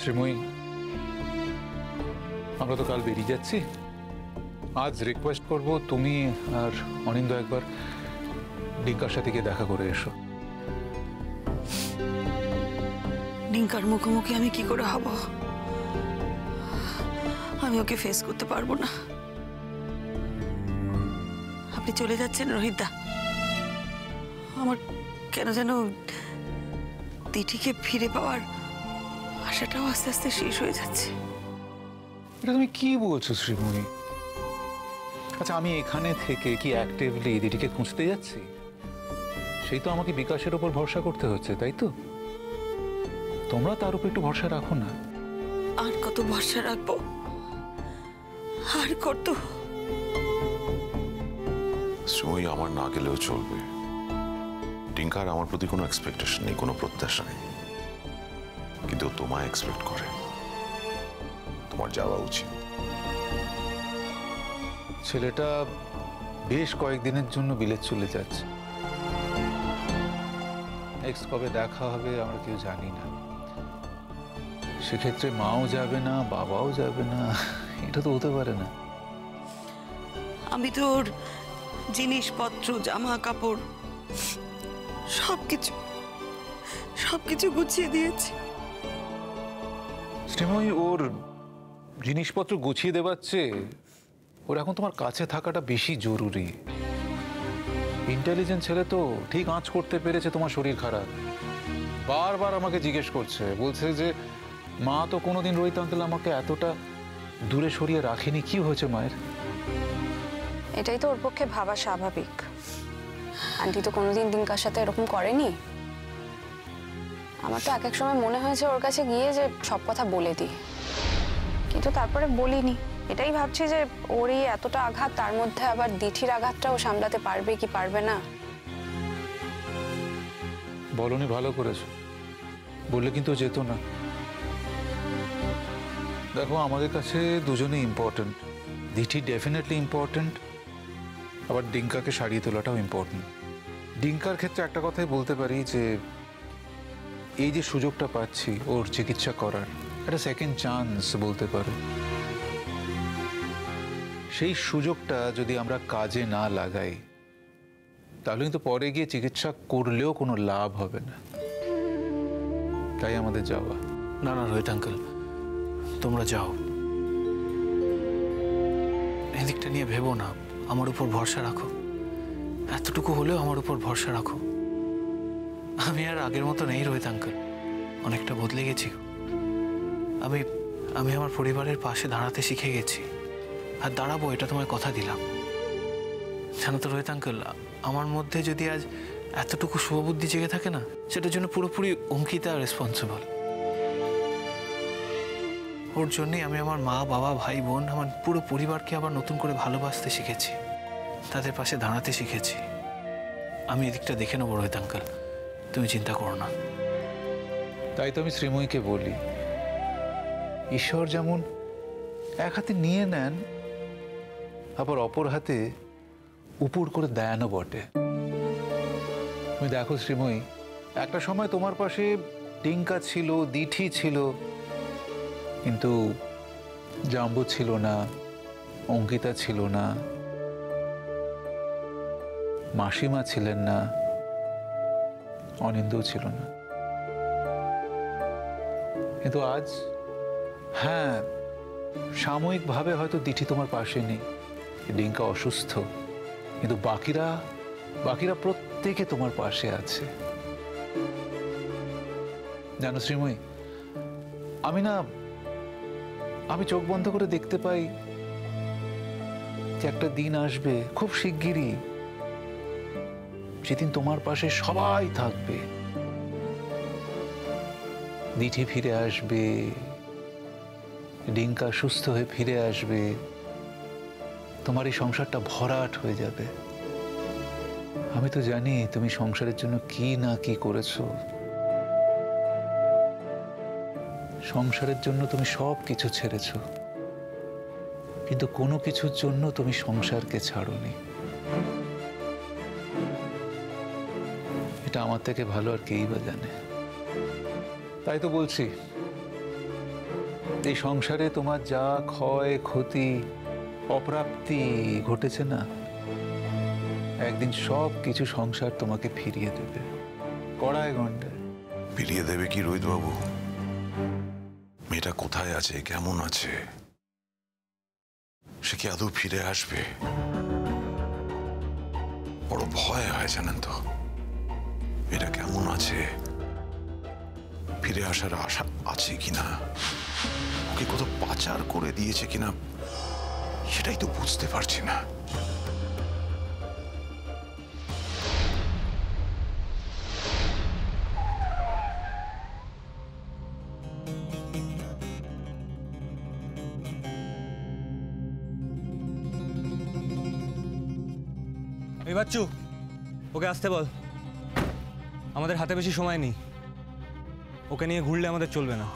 শ্রীময়ী, আমরা তো কাল বেরিয়ে যাচ্ছি। আজ রিকোয়েস্ট করব তুমি আর অনিন্দ একবার ডিঙ্কার সাথে গিয়ে দেখা করে এসো। ডিঙ্কার মুখোমুখি আমি কি করে হব? আমি ওকে ফেস করতে পারবো না। আপনি চলে যাচ্ছেন রোহিতদা। আমার কেন যেন দিঠিকে ফিরে পাওয়ার আশাটাও আস্তে আস্তে শেষ হয়ে যাচ্ছে। এটা তুমি কি বলছো শ্রীময়ী? আচ্ছা, আমি এখানে থেকে কি অ্যাক্টিভলি দিদিকে খুঁজতে যাচ্ছি? সেই তো আমাকে বিকাশের উপর ভরসা করতে হচ্ছে, তাই তো? তোমরা তার উপর একটু ভরসা রাখো না। আর কত ভরসা রাখবো? আর কত? শ্রীময়ী, আমার না গেলেও চলবে। টিঙ্কার আমার প্রতি কোনো এক্সপেকটেশন নেই, কোনো প্রত্যাশা নেই, কিন্তু তোমায় এক্সপেক্ট করে। তোমার যাওয়া উচিত। ছেলেটা বেশ কয়েকদিনের জন্য বিলেত চলে যাচ্ছে। নেক্সট কবে দেখা হবে আমরা কেউ জানি না। সেক্ষেত্রে মাও যাবে না, বাবাও যাবে না, এটা তো হতে পারে না। আমি তো ওর জিনিসপত্র, জামা কাপড় সবকিছু গুছিয়ে দিয়েছি। শ্রীময়ী, ওর জিনিসপত্র গুছিয়ে দেবার চেয়ে ওর এখন তোমার কাছে থাকাটা বেশি জরুরি। ইন্টেলিজেন্ট ছেলে তো, ঠিক আঁচ করতে পেরেছে তোমার শরীর খারাপ। বারবার আমাকে জিজ্ঞেস করছে, বলছে যে মা তো কোনোদিন রোহিত আঙ্কেল আমাকে এতটা দূরে সরিয়ে রাখেনি, কি হয়েছে মায়ের? এটাই তো ওর পক্ষে ভাবা স্বাভাবিক। আন্টি তো কোনোদিন ডিঙ্কার সাথে এরকম করেনি। আমার তো এক এক সময় মনে হয়েছে ওর কাছে গিয়ে যে সব কথা বলে দিই, কিন্তু তারপরে বলিনি। এটাই ভাবছি যে ওর এই এতটা আঘাত, তার মধ্যে আবার দিঠির আঘাতটাও সামলাতে পারবে কি পারবে না। বলনি, ভালো করেছো। বললে কিন্তু যেত না। দেখো, আমাদের কাছে দুজনেই ইম্পর্টেন্ট। দিঠি ডেফিনেটলি ইম্পর্টেন্ট, আবার ডিঙ্কাকে সারিয়ে তোলাটাও ইম্পর্টেন্ট। ডিঙ্কার ক্ষেত্রে একটা কথাই বলতে পারি যে এই যে সুযোগটা পাচ্ছি ওর চিকিৎসা করার, একটা সেকেন্ড চান্স বলতে পারো। সেই সুযোগটা যদি আমরা কাজে না লাগাই তাহলে কিন্তু পরে গিয়ে চিকিৎসা করলেও কোনো লাভ হবে না। তাই আমাদের যাওয়া। না না রোহিত আঙ্কেল, তোমরা যাও। এদিকটা নিয়ে ভেবো না, আমার উপর ভরসা রাখো। এতটুকু হলেও আমার উপর ভরসা রাখো। আমি আর আগের মতো নেই রোহিত আঙ্কেল, অনেকটা বদলে গেছি। আমি আমি আমার পরিবারের পাশে দাঁড়াতে শিখে গেছি, আর দাঁড়াবো, এটা তোমায় কথা দিলাম। জানো তো রোহিত আঙ্কেল, আমার মধ্যে যদি আজ এতটুকু শুভবুদ্ধি জেগে থাকে না, সেটার জন্য পুরোপুরি অঙ্কিতা রেসপন্সিবল। ওর জন্যই আমি আমার মা, বাবা, ভাই, বোন, আমার পুরো পরিবারকে আবার নতুন করে ভালোবাসতে শিখেছি, তাদের পাশে দাঁড়াতে শিখেছি। আমি এদিকটা দেখে নেবো রোহিত আঙ্কেল, তুমি চিন্তা করো না। তাই তো আমি শ্রীময়ীকে বলি, ঈশ্বর যেমন এক হাতে নিয়ে নেন, আবার অপর হাতে উপর করে দেয়ানও বটে। তুমি দেখো শ্রীময়ী, একটা সময় তোমার পাশে টিঙ্কা ছিল, দিঠি ছিল, কিন্তু জাম্বু ছিল না, অঙ্কিতা ছিল না, মাসিমা ছিলেন না, অনিন্দও ছিল না। কিন্তু আজ, হ্যাঁ, সাময়িকভাবে হয়তো দিঠি তোমার পাশে নেই, ডিঙ্কা অসুস্থ, কিন্তু বাকিরা প্রত্যেকে তোমার পাশে আছে। জানো শ্রীময়ী, আমি চোখ বন্ধ করে দেখতে পাই যে একটা দিন আসবে খুব শিগগিরই, সেদিন তোমার পাশে সবাই থাকবে। দিঠি ফিরে আসবে, ডিঙ্কা সুস্থ হয়ে ফিরে আসবে, তোমার এই সংসারটা ভরাট হয়ে যাবে। আমি তো জানি তুমি সংসারের জন্য কি না কি করেছো। সংসারের জন্য তুমি সব কিছু ছেড়েছো, কিন্তু কোনো কিছুর জন্য তুমি সংসারকে ছাড়োনি। এটা আমার থেকে ভালো আর কেই বা জানে। তাই তো বলছি, এই সংসারে তোমার যা ক্ষয় ক্ষতি অপ্রাপ্তি ঘটেছে না, একদিন সব কিছু সংসার তোমাকে ফিরিয়ে দেবে কড়ায় গন্ডায়। ফিরিয়ে দেবে কি রোহিত বাবু? মেয়েটা কোথায় আছে, কেমন আছে? সে কি আদৌ ফিরে আসবে? বড় ভয় হয় জানেন তো। মেয়েটা কেমন আছে, ফিরে আসার আশা আছে কিনা, ওকে কত পাচার করে দিয়েছে কিনা, সেটাই তো বুঝতে পারছি না। এই বাচ্চু, ওকে আসতে বল। আমাদের হাতে বেশি সময় নেই, ওকে নিয়ে ঘুরলে আমাদের চলবে না।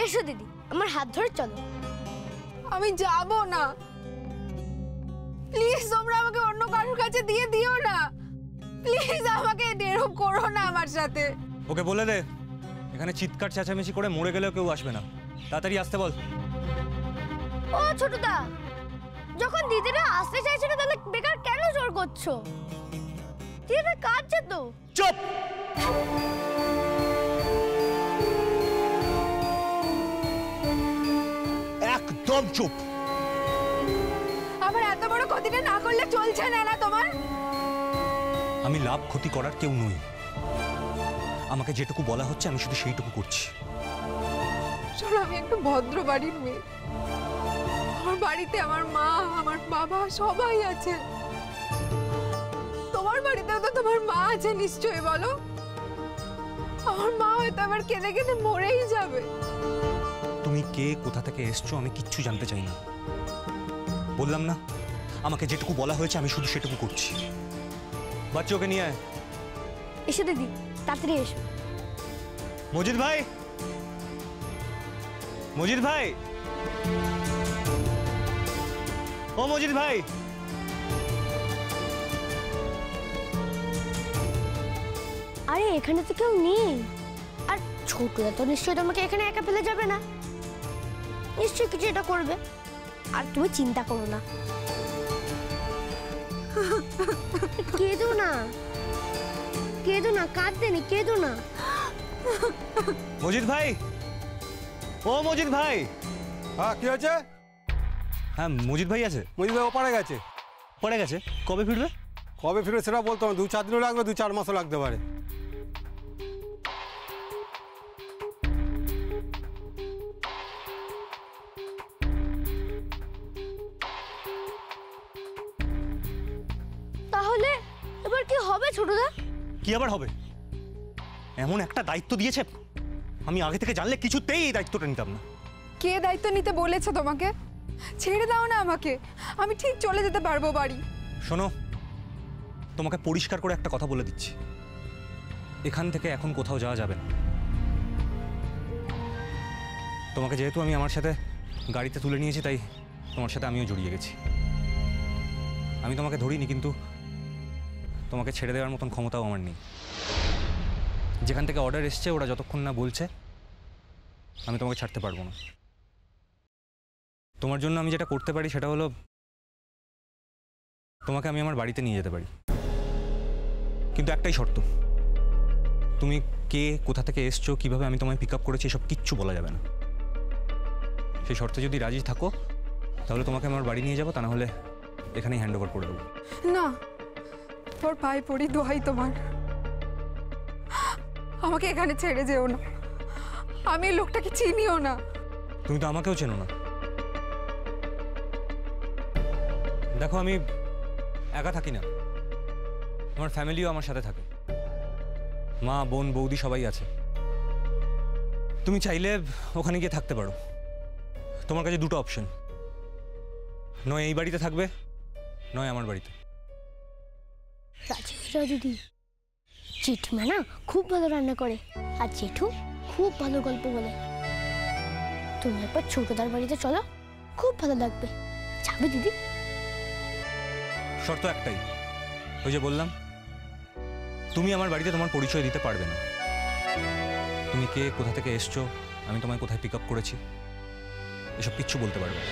এসো দিদি, আমার হাত ধরে চলো। আমি যাব না, প্লিজ তোমরা আমাকে অন্য কারোর কাছে দিয়ে দিও না, প্লিজ আমাকে এরকম করো না আমার সাথে। ওকে বলে দে, এখানে চিৎকার চেঁচামেচি করে মরে গেলেও কেউ আসবে না। তাড়াতাড়ি আসতে বল। ও ছোটদা, যখন দিদিরা আসতে চাইছে না তাহলে বেকার কেন জোর করছো? দিদিরা কাঁদছে তো। চুপ! একদম চুপ! আমার এত বড় ক্ষতিটা না করলে চলছে না না তোমার? আমি লাভ ক্ষতি করার কেউ নই। আমাকে যেটুকু বলা হচ্ছে আমি শুধু সেইটুকু করছি। শোনো, আমি একটু ভদ্র বাড়ির মেয়ে। আমার বাড়িতে আমার মা, আমার বাবা সবাই আছে। তোমার বাড়িতেও তো তোমার মা আছে নিশ্চয়ই, বলো? আমার মা হয়তো আবার কেঁদে কেঁদে মরেই যাবে। তুমি কে, কোথা থেকে এসছো আমি কিচ্ছু জানতে চাই না। বললাম না, আমাকে যেটুকু বলা হয়েছে আমি শুধু সেটুকু করছি। বাচ্চা, ওকে নিয়ে আয়। এসো দিদি, তাড়াতাড়ি এসো। মজিদ ভাই, মজিদ ভাই, ও মজিদ ভাই। আরে এখানে তো কেউ নেই। আর ছোটদা তো নিশ্চয়ই তোমাকে এখানে একা ফেলে যাবে না, নিশ্চয়ই কিছু এটা করবে। আর তুমি চিন্তা করো না। কেঁদো না, কেঁদো না, কাঁদতে নেই, কেঁদো না। মজিদ ভাই, ও মজিদ ভাই। হ্যাঁ, কি হয়েছে? হ্যাঁ, মজিদ ভাই আছে। মজিদ ভাই ওপারে গেছে। পড়ে গেছে? কবে ফিরবে? কবে ফিরবে সেটা বলতো না, 2-4 দিনও লাগবে, 2-4 মাসও লাগতে পারে। তাহলে এবার কি হবে ছোটদা? কি আবার হবে? এমন একটা দায়িত্ব দিয়েছে, আমি আগে থেকে জানলে কিছুতেই এই দায়িত্বটা নিতাম না। কে দায়িত্ব নিতে বলেছে তোমাকে? ছেড়ে দাও না আমাকে, আমি ঠিক চলে যেতে পারবো বাড়ি। শোনো, তোমাকে পরিষ্কার করে একটা কথা বলে দিচ্ছি, এখান থেকে এখন কোথাও যাওয়া যাবে না। তোমাকে যেহেতু আমি আমার সাথে গাড়িতে তুলে নিয়েছি, তাই তোমার সাথে আমিও জড়িয়ে গেছি। আমি তোমাকে ধরিনি, কিন্তু তোমাকে ছেড়ে দেওয়ার মতন ক্ষমতাও আমার নেই। যেখান থেকে অর্ডার এসছে ওরা যতক্ষণ না বলছে আমি তোমাকে ছাড়তে পারবো না। তোমার জন্য আমি যেটা করতে পারি সেটা হলো তোমাকে আমি আমার বাড়িতে নিয়ে যেতে পারি, কিন্তু একটাই শর্ত, তুমি কে, কোথা থেকে এসছো, কিভাবে আমি তোমায় পিক আপ করেছি এসব কিচ্ছু বলা যাবে না। সেই শর্তে যদি রাজি থাকো তাহলে তোমাকে আমার বাড়ি নিয়ে যাবো, তা না হলে এখানেই হ্যান্ড ওভার করে দেবো। না, তোর পায়ে পড়ি, দোহাই তোমার, আমাকে এখানে ছেড়ে যেও না। আমি এই লোকটাকে চিনিও না। তুমি তো আমাকেও চেনো না। দেখো, আমি একা থাকি না, আমার ফ্যামিলিও আমার সাথে থাকে, মা, বোন, বৌদি সবাই আছে। তুমি চাইলে ওখানে গিয়ে থাকতে পারো। তোমার কাছে দুটো অপশন, নয় এই বাড়িতে থাকবে, নয় আমার বাড়িতে। দিদি, জেঠুমা না খুব ভালো রান্না করে, আর জেঠু খুব ভালো গল্প বলে। তুমি একবার ছোটদার বাড়িতে চলো, খুব ভালো লাগবে। যাবে দিদি? শর্ত একটাই, ওই যে বললাম, তুমি আমার বাড়িতে তোমার পরিচয় দিতে পারবে না। তুমি কে, কোথা থেকে এসছো আমি তোমায় কোথায় পিক আপ করেছি এসব কিচ্ছু বলতে পারবে না।